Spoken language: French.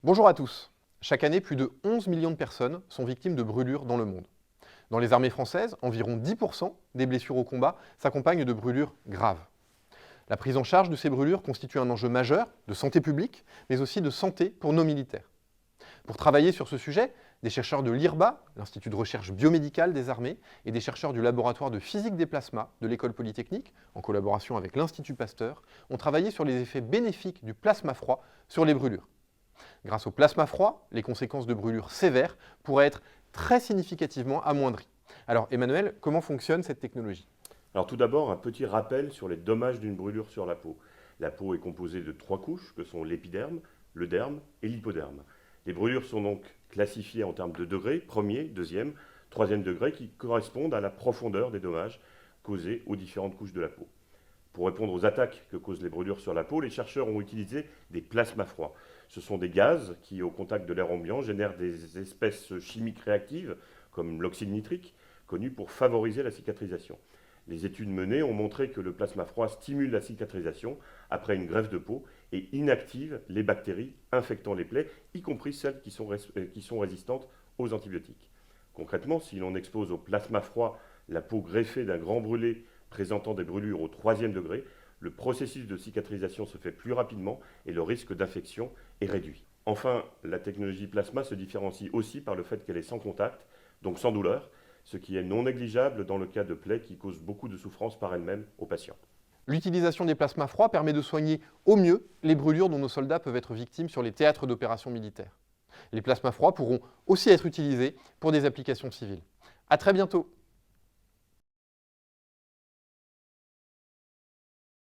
Bonjour à tous. Chaque année, plus de 11 millions de personnes sont victimes de brûlures dans le monde. Dans les armées françaises, environ 10% des blessures au combat s'accompagnent de brûlures graves. La prise en charge de ces brûlures constitue un enjeu majeur de santé publique, mais aussi de santé pour nos militaires. Pour travailler sur ce sujet, des chercheurs de l'IRBA, l'Institut de recherche biomédicale des armées, et des chercheurs du laboratoire de physique des plasmas de l'École polytechnique, en collaboration avec l'Institut Pasteur, ont travaillé sur les effets bénéfiques du plasma froid sur les brûlures. Grâce au plasma froid, les conséquences de brûlures sévères pourraient être très significativement amoindries. Alors Emmanuel, comment fonctionne cette technologie? Alors tout d'abord, un petit rappel sur les dommages d'une brûlure sur la peau. La peau est composée de 3 couches, que sont l'épiderme, le derme et l'hypoderme. Les brûlures sont donc classifiées en termes de degrés, premier, deuxième, troisième degré, qui correspondent à la profondeur des dommages causés aux différentes couches de la peau. Pour répondre aux attaques que causent les brûlures sur la peau, les chercheurs ont utilisé des plasmas froids. Ce sont des gaz qui, au contact de l'air ambiant, génèrent des espèces chimiques réactives, comme l'oxyde nitrique, connu pour favoriser la cicatrisation. Les études menées ont montré que le plasma froid stimule la cicatrisation après une greffe de peau et inactive les bactéries infectant les plaies, y compris celles qui sont résistantes aux antibiotiques. Concrètement, si l'on expose au plasma froid la peau greffée d'un grand brûlé présentant des brûlures au 3e degré, le processus de cicatrisation se fait plus rapidement et le risque d'infection est réduit. Enfin, la technologie plasma se différencie aussi par le fait qu'elle est sans contact, donc sans douleur, ce qui est non négligeable dans le cas de plaies qui causent beaucoup de souffrance par elles-mêmes aux patients. L'utilisation des plasmas froids permet de soigner au mieux les brûlures dont nos soldats peuvent être victimes sur les théâtres d'opérations militaires. Les plasmas froids pourront aussi être utilisés pour des applications civiles. À très bientôt!